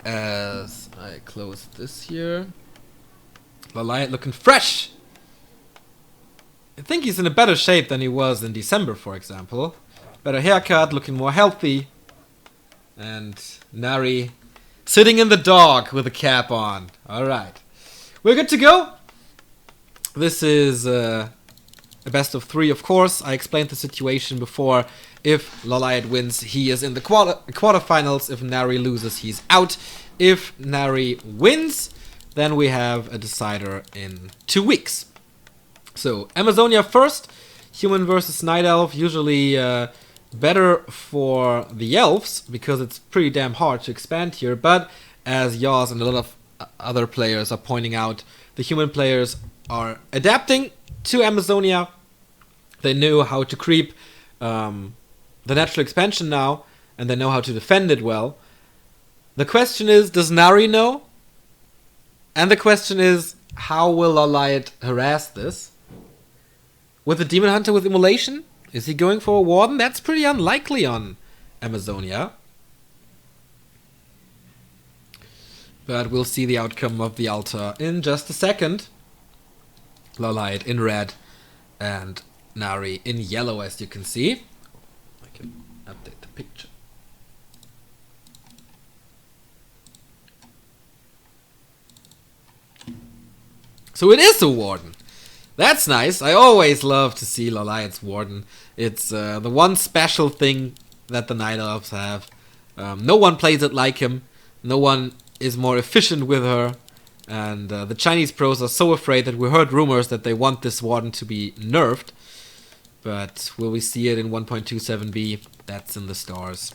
As I close this here. LawLiet looking fresh! I think he's in a better shape than he was in December, for example. Better haircut, looking more healthy. And Nari sitting in the dog with a cap on. Alright. We're good to go. This is a best of 3, of course. I explained the situation before. If LawLiet wins, he is in the quarterfinals. If Nari loses, he's out. If Nari wins, then we have a decider in 2 weeks. So, Amazonia first. Human versus Night Elf. Usually better for the elves, because it's pretty damn hard to expand here. But as Yaz and a lot of other players are pointing out, the human players are adapting to Amazonia. They know how to creep the natural expansion now, and they know how to defend it well. The question is, does Nari know? And the question is, how will LawLiet harass this? With the Demon Hunter with Immolation? Is he going for a Warden? That's pretty unlikely on Amazonia. But we'll see the outcome of the altar in just a second. LawLiet in red and Nari in yellow, as you can see. I can update the picture. So it is a Warden. That's nice. I always love to see LawLiet's Warden. It's the one special thing that the Night Elves have. No one plays it like him. No one is more efficient with her. And the Chinese pros are so afraid that we heard rumors that they want this Warden to be nerfed. But will we see it in 1.27b? That's in the stars.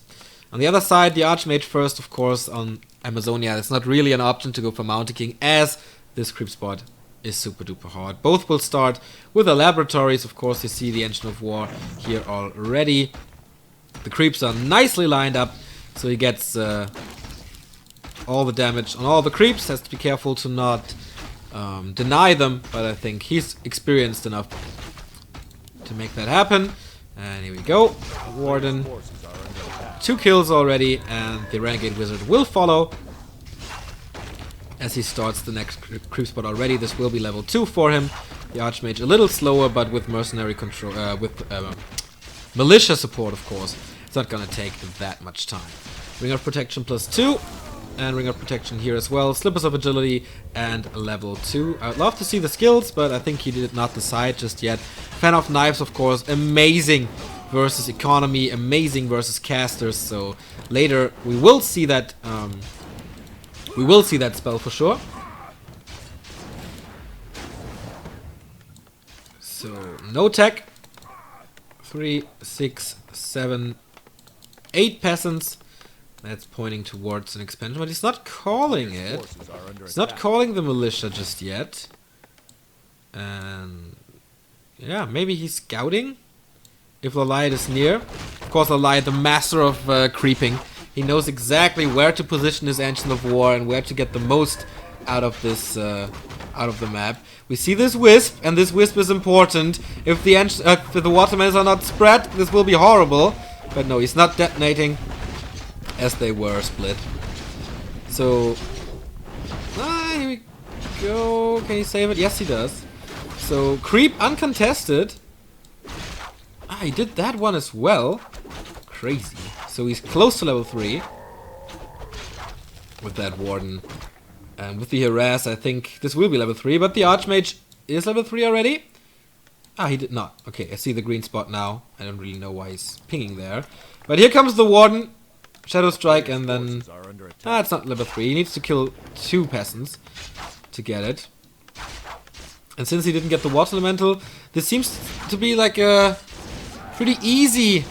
On the other side, the Archmage first, of course, on Amazonia. It's not really an option to go for Mountain King, as this creep spot is super duper hard. Both will start with the laboratories. Of course, you see the Engine of War here already. The creeps are nicely lined up, so he gets all the damage on all the creeps. Has to be careful to not deny them, but I think he's experienced enough to make that happen. And here we go. Warden. 2 kills already, and the Renegade Wizard will follow as he starts the next creep spot already. This will be level 2 for him. The Archmage a little slower, but with mercenary control, with militia support, of course, it's not gonna take that much time. Ring of Protection +2, and Ring of Protection here as well. Slippers of Agility and level 2. I'd love to see the skills, but I think he did not decide just yet. Fan of Knives, of course, amazing versus economy, amazing versus casters. So later we will see that. We will see that spell for sure. So, no tech. 3, 6, 7, 8 peasants. That's pointing towards an expansion, but he's not calling it. He's not calling the militia just yet. And yeah, maybe he's scouting if LawLiet is near. Of course, LawLiet, the master of creeping. He knows exactly where to position his Engine of War and where to get the most out of this, out of the map. We see this Wisp, and this Wisp is important. If the watermelons are not spread, this will be horrible. But no, he's not detonating, as they were split. So, here we go. Can he save it? Yes, he does. So, creep uncontested. He did that one as well. Crazy. So he's close to level 3 with that Warden. And with the Harass, I think this will be level 3, but the Archmage is level 3 already? He did not. Okay, I see the green spot now. I don't really know why he's pinging there. But here comes the Warden. Shadow Strike, and then... it's not level 3. He needs to kill 2 peasants to get it. And since he didn't get the Water Elemental, this seems to be like a pretty easy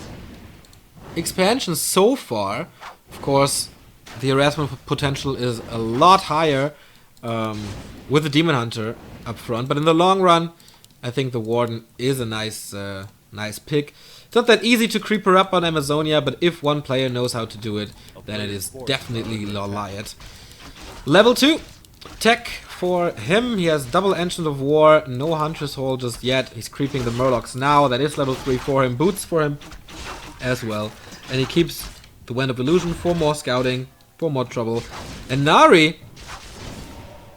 expansion so far. Of course, the harassment potential is a lot higher with the Demon Hunter up front, but in the long run, I think the Warden is a nice pick. It's not that easy to creep her up on Amazonia, but if one player knows how to do it, then it is definitely LawLiet. Level 2 tech for him. He has double Engine of War, no Huntress Hole just yet. He's creeping the Murlocs now. That is level 3 for him. Boots for him as well. And he keeps the Wand of Illusion for more scouting, for more trouble. And Nari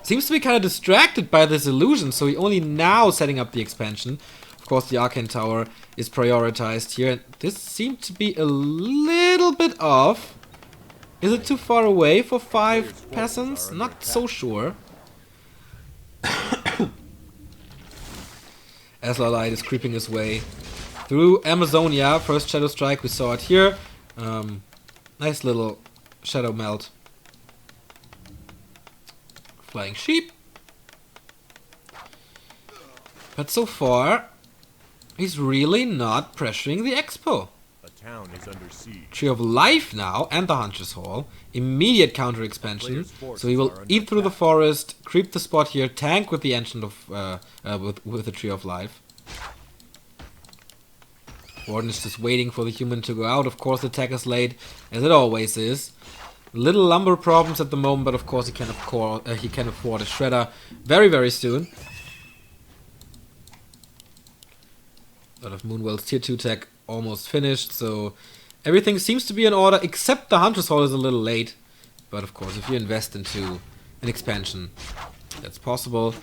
seems to be kind of distracted by this illusion, so he only now setting up the expansion. Of course, the Arcane Tower is prioritized here. This seemed to be a little bit off. Is it too far away for 5 peasants? Not so sure. As LawLiet is creeping his way through Amazonia. First Shadow Strike, we saw it here. Nice little Shadow Melt. Flying Sheep. But so far, he's really not pressuring the Expo. A town is under siege. Tree of Life now, and the Hunter's Hall. Immediate counter expansion. So he will eat through the forest, creep the spot here, tank with the Ancient of with the Tree of Life. Warden is just waiting for the human to go out. Of course, the attack is late, as it always is. Little lumber problems at the moment, but of course he can afford a shredder very, very soon. A lot of Moonwell's tier 2 tech almost finished, so everything seems to be in order, except the Hunter's Hall is a little late. But of course, if you invest into an expansion, that's possible.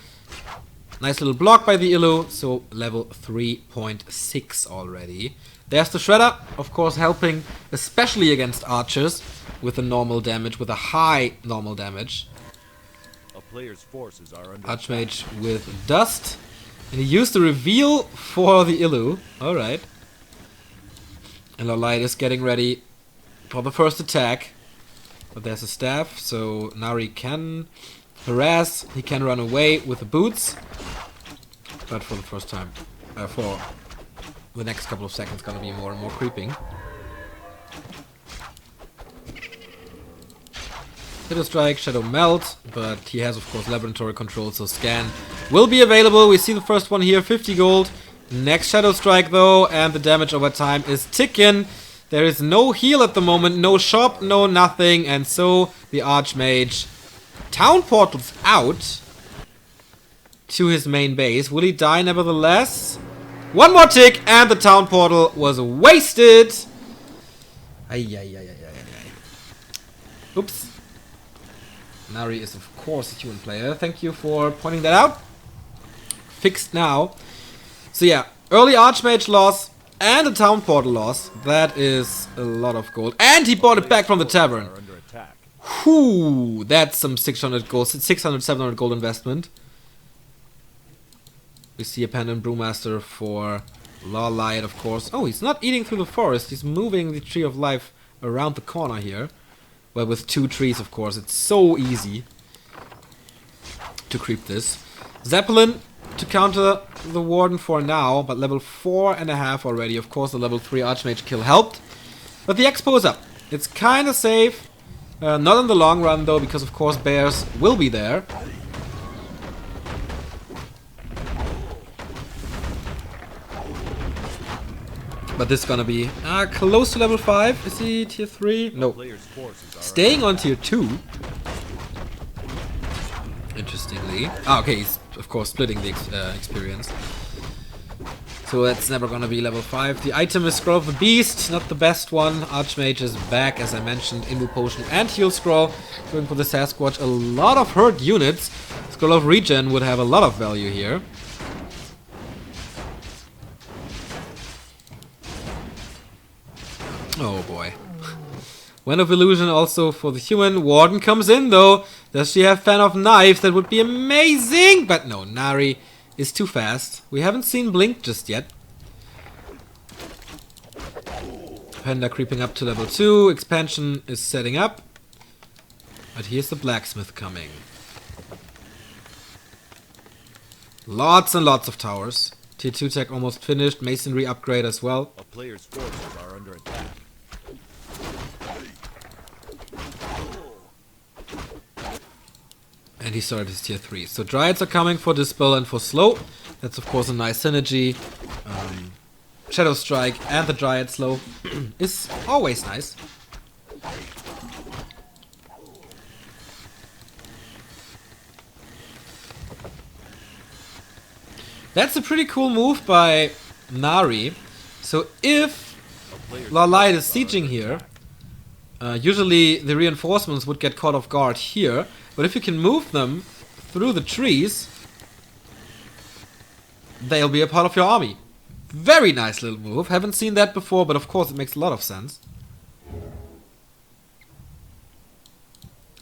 Nice little block by the Illu, so level 3.6 already. There's the Shredder, of course helping, especially against archers, with a normal damage, with a high normal damage. A player's forces are under Archmage with Dust. And he used the reveal for the Illu. Alright. And LawLiet is getting ready for the first attack. But there's a staff, so Nari can harass. He can run away with the boots. But for the first time, for the next couple of seconds, gonna be more and more creeping. Shadow Strike, Shadow Melt, but he has of course laboratory control, so scan will be available. We see the first one here, 50 gold. Next Shadow Strike though, and the damage over time is ticking. There is no heal at the moment, no shop, no nothing, and so the Archmage town portals out to his main base. Will he die nevertheless? One more tick, and the town portal was wasted. Oops. Nari is of course a human player. Thank you for pointing that out. Fixed now. So yeah, early Archmage loss and a town portal loss. That is a lot of gold. And he bought it back from the tavern. Whew, that's some 600 gold, 600, 700 gold investment. We see a Pendant Brewmaster for LawLiet, of course. Oh, he's not eating through the forest. He's moving the Tree of Life around the corner here. Well, with 2 trees, of course. It's so easy to creep this. Zeppelin to counter the Warden for now, but level 4.5 already. Of course, the level 3 Archmage kill helped. But the Expo is up. It's kind of safe. Not in the long run, though, because, of course, bears will be there. But this is gonna be close to level 5. Is he tier 3? No. Staying on tier 2. Interestingly. Okay, he's of course splitting the experience. So that's never gonna be level 5. The item is Scroll of the Beast, not the best one. Archmage is back, as I mentioned, Imbu Potion and Heal Scroll. Going for the Sasquatch, a lot of hurt units. Scroll of Regen would have a lot of value here. Oh boy. Wind of Illusion also for the human. Warden comes in though. Does she have Fan of Knives? That would be amazing! But no, Nari is too fast. We haven't seen Blink just yet. Panda creeping up to level 2. Expansion is setting up. But here's the Blacksmith coming. Lots and lots of towers. Tier 2 tech almost finished. Masonry upgrade as well. A player's forces are under attack. And he started his tier 3. So Dryads are coming for Dispel and for Slow. That's of course a nice synergy. Shadow Strike and the Dryad Slow is always nice. That's a pretty cool move by Nari. So if LawLiet is sieging here, Usually the reinforcements would get caught off guard here, but if you can move them through the trees, they'll be a part of your army. Very nice little move. Haven't seen that before, but of course it makes a lot of sense.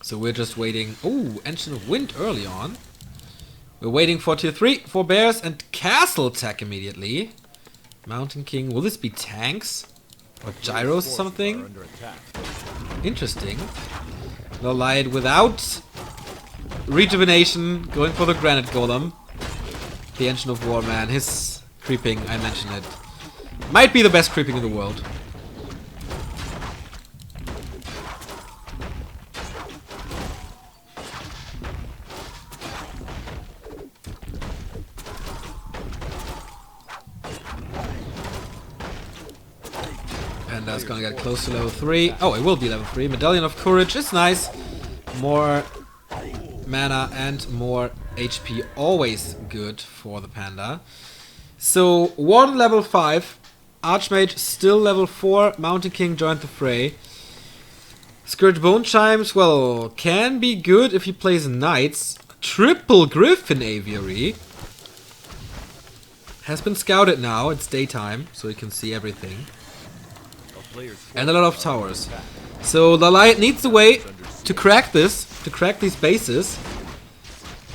So we're just waiting. Oh, Engine of Wind early on. We're waiting for tier 3, for bears and castle attack immediately. Mountain King. Will this be tanks? Or gyros or something? Interesting. LawLiet without rejuvenation, going for the granite golem. The Engine of War, man. His creeping, I mentioned it. Might be the best creeping in the world. And that's gonna get close to level 3. Oh, it will be level 3. Medallion of Courage is nice. More mana and more HP, always good for the panda. So, Warden level 5. Archmage still level 4. Mountain King joined the fray. Scourge Bone Chimes, well, can be good if he plays Knights. Triple Griffin Aviary. Has been scouted now, it's daytime, so you can see everything. And a lot of towers. So LawLiet needs a way to crack this, to crack these bases.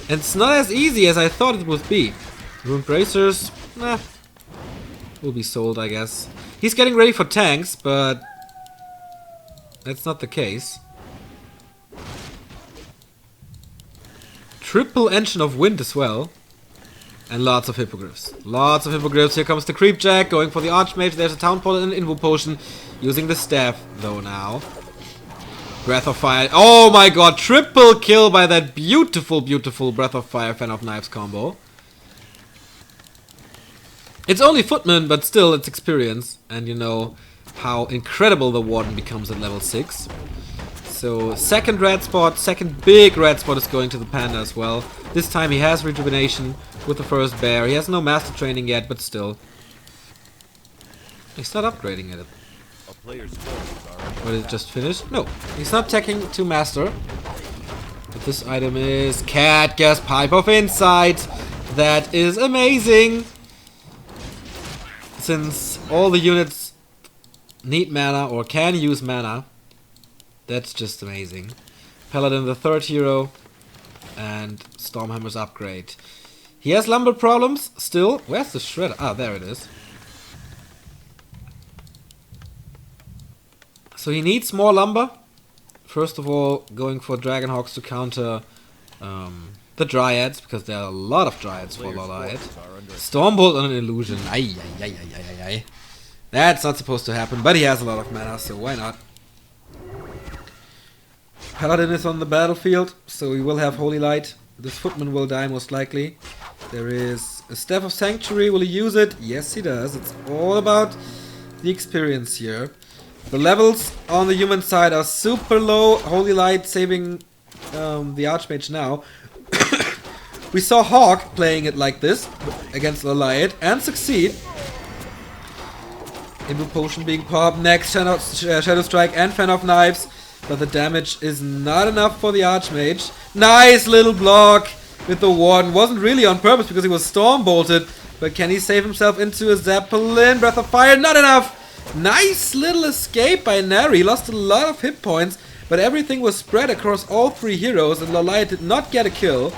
And it's not as easy as I thought it would be. Rune Bracers, will be sold, I guess. He's getting ready for tanks, but that's not the case. Triple Engine of Wind as well. And lots of hippogriffs. Lots of hippogriffs. Here comes the Creepjack going for the Archmage. There's a Town Portal and an Invo Potion. Using the staff though now. Breath of Fire. Oh my god. Triple kill by that beautiful, beautiful Breath of Fire Fan of Knives combo. It's only Footman, but still it's experience. And you know how incredible the Warden becomes at level 6. So second red spot. Second big red spot is going to the Panda as well. This time he has rejuvenation with the first bear. He has no master training yet, but still. He's not upgrading it. Or is it just finished? No, he's not taking to master. But this item is Cat Gas Pipe of Insight. That is amazing. Since all the units need mana or can use mana, that's just amazing. Paladin the third hero. And Stormhammer's upgrade. He has lumber problems still. Where's the shredder? Ah, there it is. So he needs more lumber. First of all, going for Dragonhawks to counter the Dryads, because there are a lot of Dryads for LawLiet. Stormbolt on an Illusion. Ay, ay, ay, ay, ay, ay. That's not supposed to happen, but he has a lot of mana, so why not? Paladin is on the battlefield, so we will have Holy Light. This Footman will die most likely. There is a Staff of Sanctuary. Will he use it? Yes, he does. It's all about the experience here. The levels on the human side are super low. Holy Light saving the Archmage now. We saw Hawk playing it like this against LawLiet and succeed. Invo Potion being popped. Next, Shadow Strike and Fan of Knives. But the damage is not enough for the Archmage. Nice little block with the Warden. Wasn't really on purpose because he was Storm Bolted. But can he save himself into a Zeppelin? Breath of Fire, not enough. Nice little escape by Nari. He lost a lot of hit points. But everything was spread across all three heroes. And LawLiet did not get a kill.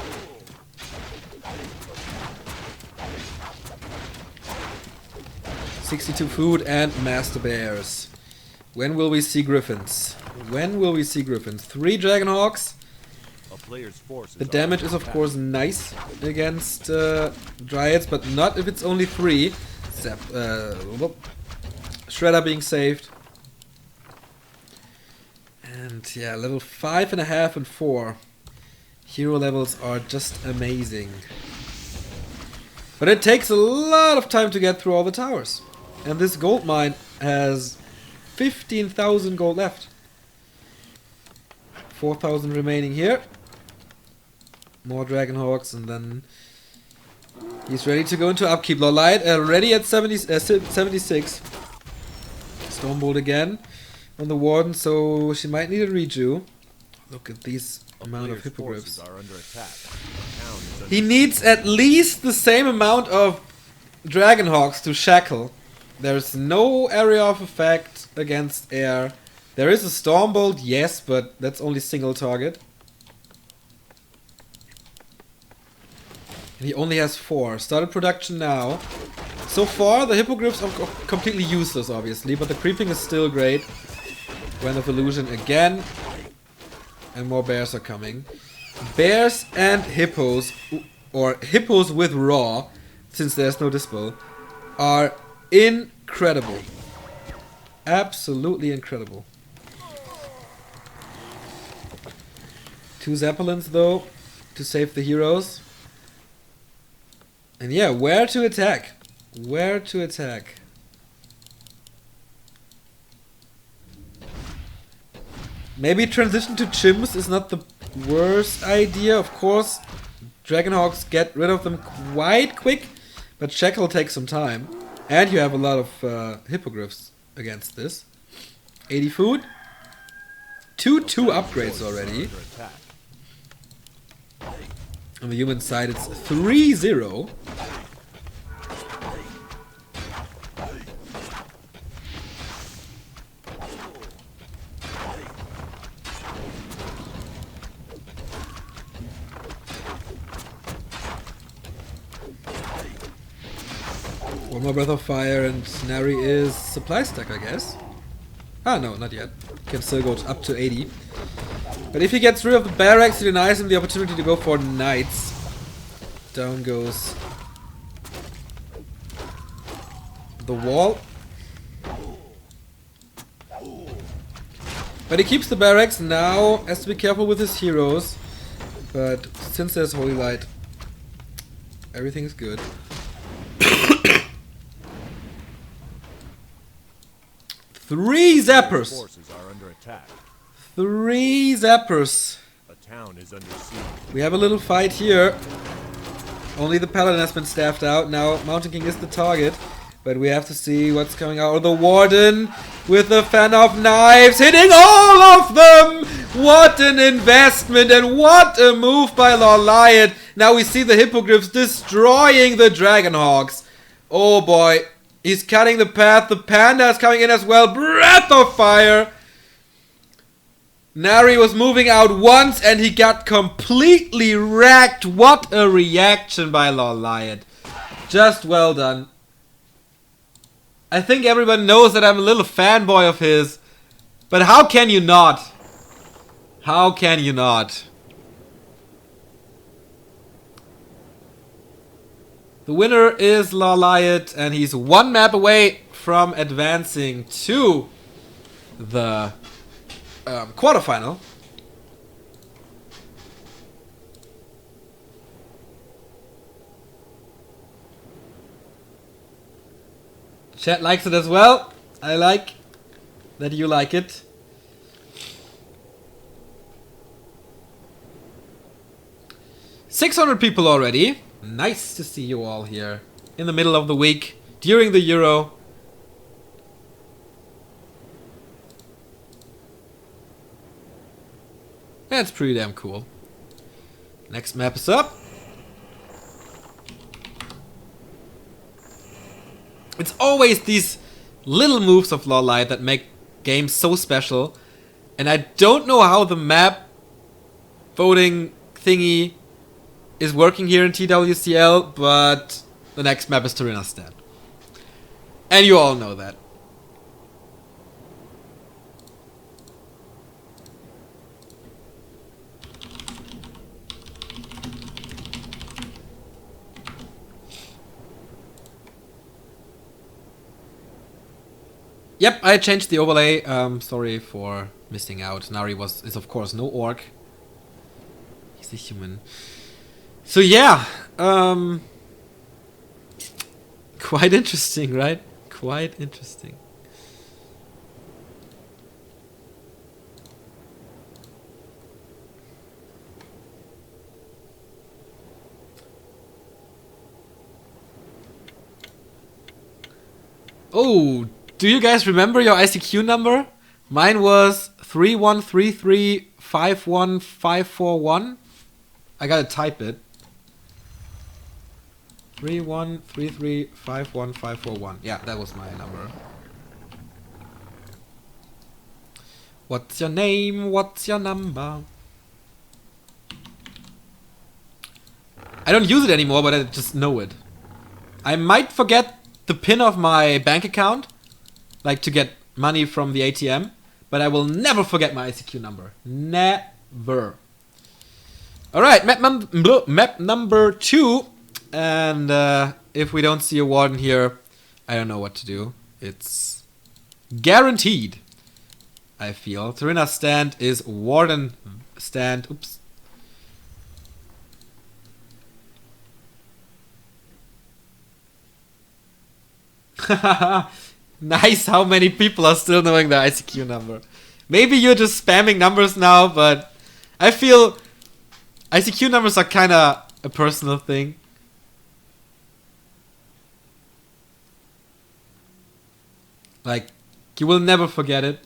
$62 food and Master Bears. When will we see Griffins? When will we see Griffins? 3 Dragonhawks. The damage is of course nice against Dryads, but not if it's only 3. Shredder being saved. And yeah, level 5.5 and 4. Hero levels are just amazing. But it takes a lot of time to get through all the towers. And this gold mine has 15,000 gold left. 4,000 remaining here. More Dragonhawks, and then he's ready to go into upkeep. LawLiet already at 76. Stormbolt again. on the Warden, so she might need a reju. Look at these A amount of player's forces hippogriffs. are under attack. The town is under He needs at least the same amount of Dragonhawks to shackle. There's no area of effect against air. There is a Stormbolt, yes, but that's only single target. And he only has 4. Started production now. So far, the hippogriffs are completely useless, obviously, but the creeping is still great. Wind of Illusion again. And more bears are coming. Bears and hippos, or hippos with raw, since there's no dispel, are incredible. Absolutely incredible. 2 Zeppelins though, to save the heroes. And yeah, where to attack? Where to attack? Maybe transition to chimps is not the worst idea. Of course, Dragonhawks get rid of them quite quick, but shackle takes some time. And you have a lot of hippogriffs against this. 80 food. 2 upgrades already. under attack. On the human side, it's 3-0. One more Breath of Fire and Nari is supply stack, I guess. Ah, no, not yet. Can still go up to 80. But if he gets rid of the barracks, he denies him the opportunity to go for knights. Down goes the wall. But he keeps the barracks now, has to be careful with his heroes. But since there's Holy Light, everything's good. Three zappers! Forces are under attack. 3 zappers. A town is under siege. We have a little fight here. Only the paladin has been staffed out. Now Mountain King is the target. But we have to see what's coming out. Oh, the Warden with the fan of knives hitting all of them! What an investment and what a move by LawLiet. Now we see the hippogriffs destroying the Dragonhawks. Oh boy. He's cutting the path. The panda is coming in as well. Breath of Fire. Nari was moving out once and he got completely wrecked. What a reaction by LawLiet. Just well done. I think everyone knows that I'm a little fanboy of his. But how can you not? How can you not? The winner is LawLiet, and he's 1 map away from advancing to the quarterfinal. Chat likes it as well. I like that you like it. $600 people already. Nice to see you all here in the middle of the week during the Euro. That's pretty damn cool. Next map is up. It's always these little moves of LawLiet that make games so special. And I don't know how the map voting thingy is working here in TWCL, but the next map is Turinastad. And you all know that. Yep, I changed the overlay. Sorry for missing out. Nari is of course no orc. He's a human. So yeah, quite interesting, right? Quite interesting. Oh, do you guys remember your ICQ number? Mine was 3133-51541. I gotta type it. 3133-51541. Yeah, that was my number. What's your name? What's your number? I don't use it anymore, but I just know it. I might forget the PIN of my bank account, like to get money from the ATM, but I will never forget my ICQ number. Never. Alright, map number 2. And if we don't see a warden here, I don't know what to do. It's guaranteed, I feel. Serena stand is warden stand. Oops. Nice how many people are still knowing the ICQ number. Maybe you're just spamming numbers now, but I feel ICQ numbers are kind of a personal thing. Like, you will never forget it.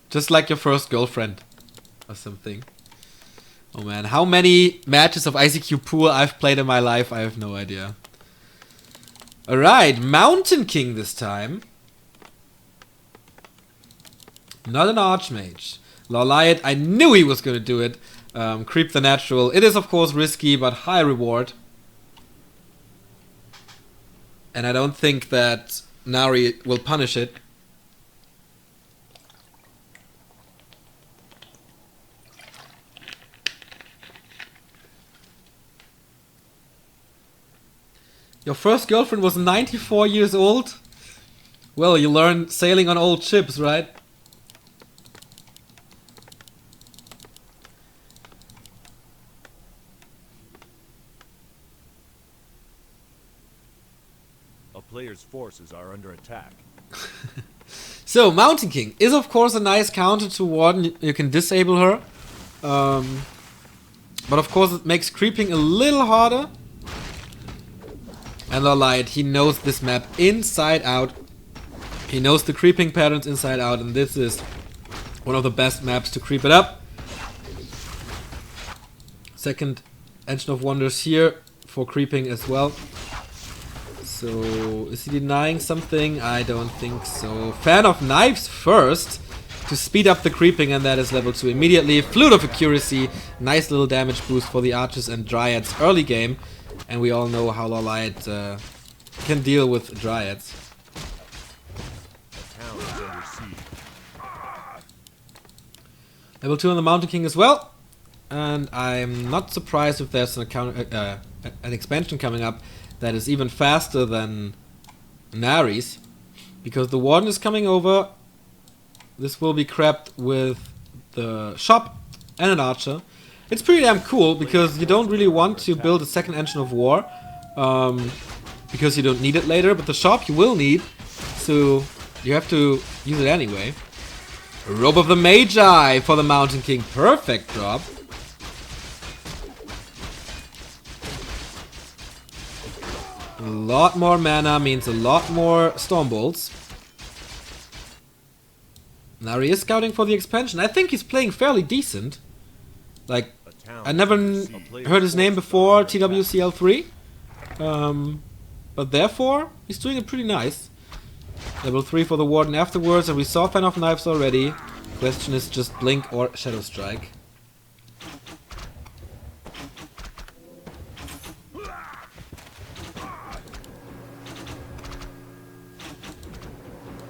Just like your first girlfriend or something. Oh man, how many matches of ICQ Pool I've played in my life, I have no idea. Alright, Mountain King this time. Not an Archmage. LawLiet, I knew he was going to do it. Creep the natural. It is of course risky, but high reward. And I don't think that Nari will punish it. Your first girlfriend was 94 years old? Well, you learn sailing on old ships, right? A player's forces are under attack. So, Mountain King is of course a nice counter to Warden. You can disable her. But of course it makes creeping a little harder. And LawLiet, he knows this map inside out. He knows the creeping patterns inside out, and this is one of the best maps to creep it up. Second Engine of Wonders here for creeping as well. So, is he denying something? I don't think so. Fan of Knives first to speed up the creeping, and that is level 2 immediately. Flute of Accuracy, nice little damage boost for the Archers and Dryads early game. And we all know how LawLiet can deal with Dryads. The town is under siege. Level 2 on the Mountain King as well. And I'm not surprised if there's an expansion coming up that is even faster than Nari's. Because the Warden is coming over. This will be crept with the shop and an Archer. It's pretty damn cool because you don't really want to build a second Engine of War. Because you don't need it later. But the shop you will need. So you have to use it anyway. Robe of the Magi for the Mountain King. Perfect drop. A lot more mana means a lot more Storm Bolts. Nari is scouting for the expansion. I think he's playing fairly decent. Like, I never heard his name before TWCL 3. But therefore, he's doing it pretty nice. Level 3 for the Warden afterwards, and we saw Fan of Knives already. Question is just Blink or Shadow Strike.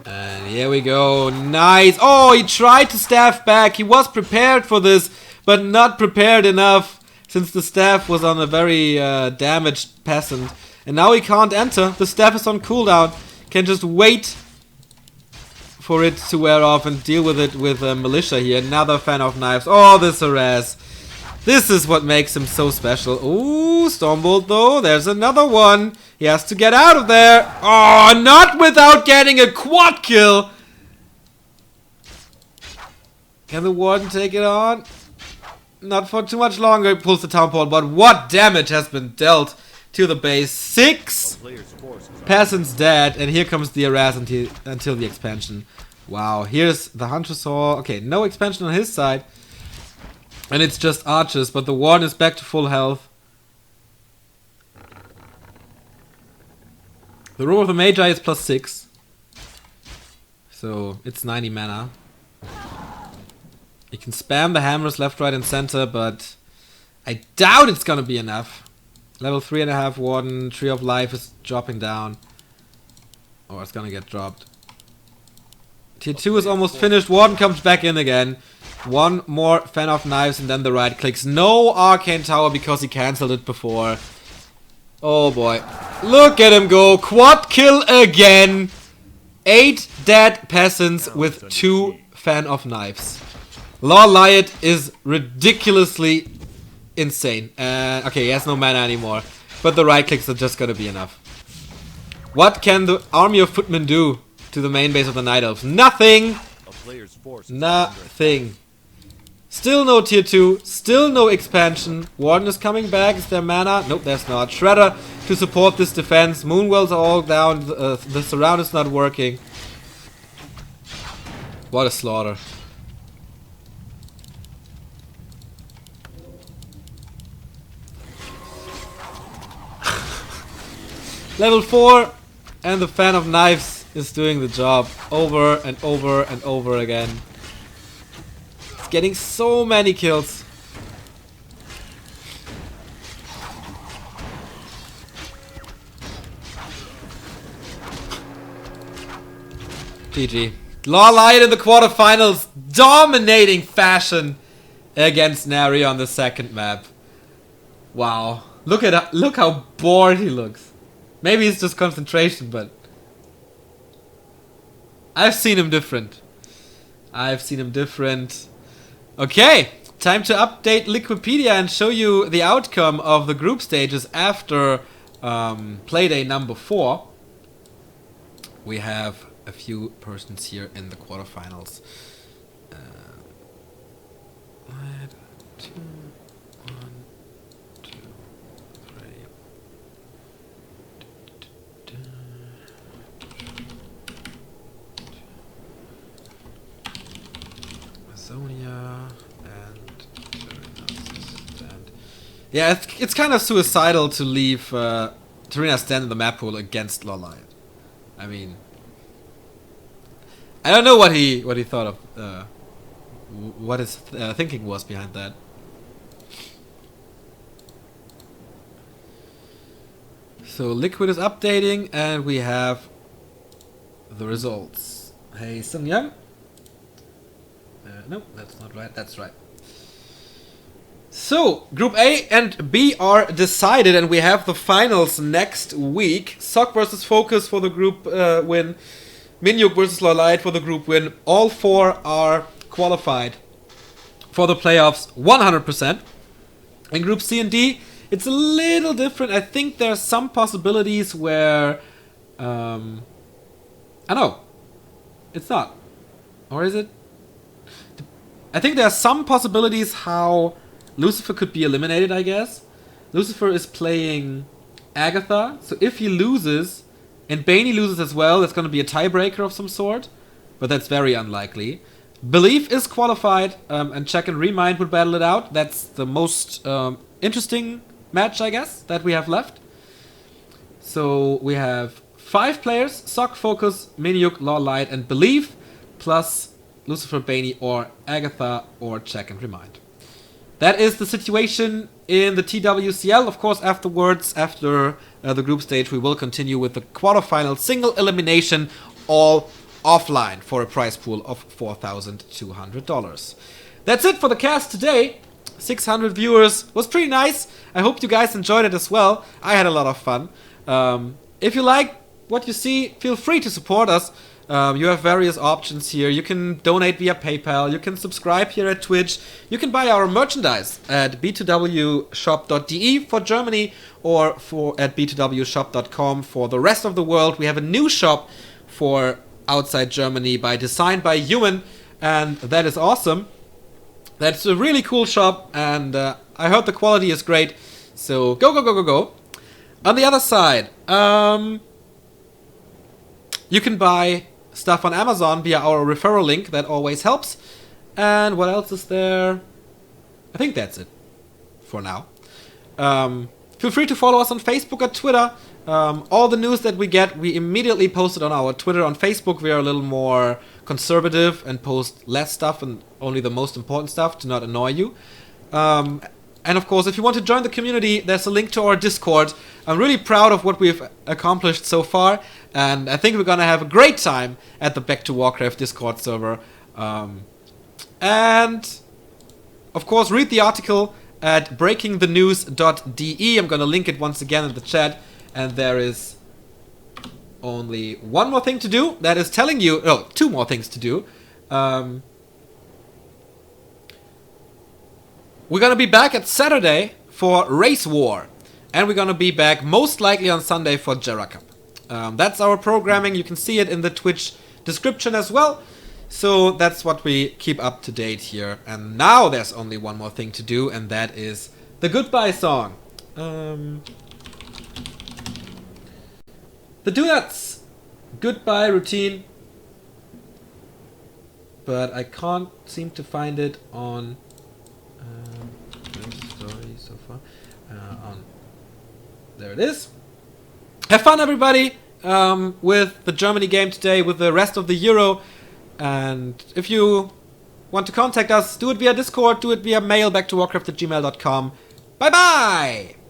And here we go. Nice. Oh, he tried to staff back. He was prepared for this, but not prepared enough since the staff was on a very damaged peasant. And now he can't enter. The staff is on cooldown. Can just wait for it to wear off and deal with it with Militia here. Another Fan of Knives. Oh, this harass. This is what makes him so special. Ooh, Stormbolt though. There's another one. He has to get out of there. Oh, not without getting a quad kill. Can the Warden take it on? Not for too much longer. He pulls the Town Portal, but what damage has been dealt to the base? 6 player's force is Peasant's dead, and here comes the harass until the expansion. Wow, here's the Hunter Saw. Okay, no expansion on his side. And it's just archers, but the Warden is back to full health. The Robe of the Magi is +6. So, it's 90 mana. You can spam the hammers left, right, and center, but I doubt it's gonna be enough. Level 3.5 Warden, Tree of Life is dropping down. Or it's gonna get dropped. Tier 2 is almost finished. Warden comes back in again. One more Fan of Knives and then the right clicks. No Arcane Tower because he cancelled it before. Oh boy. Look at him go. Quad kill again. 8 dead peasants with 2 Fan of Knives. LawLiet is ridiculously insane. Okay, he has no mana anymore. But the right clicks are just gonna be enough. What can the army of footmen do to the main base of the Night Elves? Nothing! a player's force. Nothing. Still no tier 2, still no expansion. Warden is coming back. Is there mana? Nope, there's not. Shredder to support this defense. Moonwells are all down. The surround is not working. What a slaughter. Level 4 and the Fan of Knives is doing the job over and over and over again. It's getting so many kills. GG. LawLiet in the quarterfinals, dominating fashion against Nari on the second map. Wow. Look how bored he looks. Maybe it's just concentration, but I've seen him different. Okay, time to update Liquipedia and show you the outcome of the group stages after Playday number 4. We have a few persons here in the quarterfinals. 2, 1, 2, 3. Sonia and yeah, it's kind of suicidal to leave Tarina stand in the map pool against LawLiet. I mean, I don't know what he thought of, what his thinking was behind that. So Liquid is updating, and we have the results. Hey, Sung Young. No, that's not right. That's right. So, Group A and B are decided, and we have the finals next week. Sock versus Focus for the group win. Minyuk versus LawLiet for the group win. All 4 are qualified for the playoffs 100%. In Group C and D, it's a little different. I think there are some possibilities where... I know. It's not. Or is it? I think there are some possibilities how Lucifer could be eliminated, I guess. Lucifer is playing Agatha, so if he loses, and Baney loses as well, it's going to be a tiebreaker of some sort, but that's very unlikely. Belief is qualified, and Check and Remind would battle it out. That's the most interesting match, I guess, that we have left. So we have 5 players, Sock, Focus, Minyuk, LawLiet, and Belief, plus Lucifer, Baney, or Agatha, or Check and Remind. That is the situation in the TWCL. Of course, afterwards, after the group stage, we will continue with the quarterfinal single elimination, all offline, for a prize pool of $4,200. That's it for the cast today. 600 viewers was pretty nice. I hope you guys enjoyed it as well. I had a lot of fun. If you like what you see, feel free to support us. You have various options here. You can donate via PayPal. You can subscribe here at Twitch. You can buy our merchandise at b2wshop.de for Germany, or at b2wshop.com for the rest of the world. We have a new shop for outside Germany designed by Ewan, and that is awesome. That's a really cool shop, and I heard the quality is great. So go. On the other side, you can buy stuff on Amazon via our referral link. That always helps. And what else is there? I think that's it for now. Feel free to follow us on Facebook or Twitter. All the news that we get, we immediately post it on our Twitter. On Facebook, we are a little more conservative and post less stuff and only the most important stuff to not annoy you. And of course, if you want to join the community, there's a link to our Discord. I'm really proud of what we've accomplished so far, and I think we're gonna have a great time at the Back to Warcraft Discord server. And of course, read the article at breakingthenews.de. I'm gonna link it once again in the chat, and there is only one more thing to do. That is telling you, two more things to do. We're gonna be back at Saturday for Race War, and we're gonna be back most likely on Sunday for Jera Cup. That's our programming. You can see it in the Twitch description as well. So that's what we keep up to date here. And now there's only one more thing to do, and that is the goodbye song. The Donuts goodbye routine, but I can't seem to find it on. Story so far. There it is. Have fun, everybody, with the Germany game today, with the rest of the Euro. And if you want to contact us, do it via Discord, do it via mail, back to warcraft@gmail.com. Bye bye!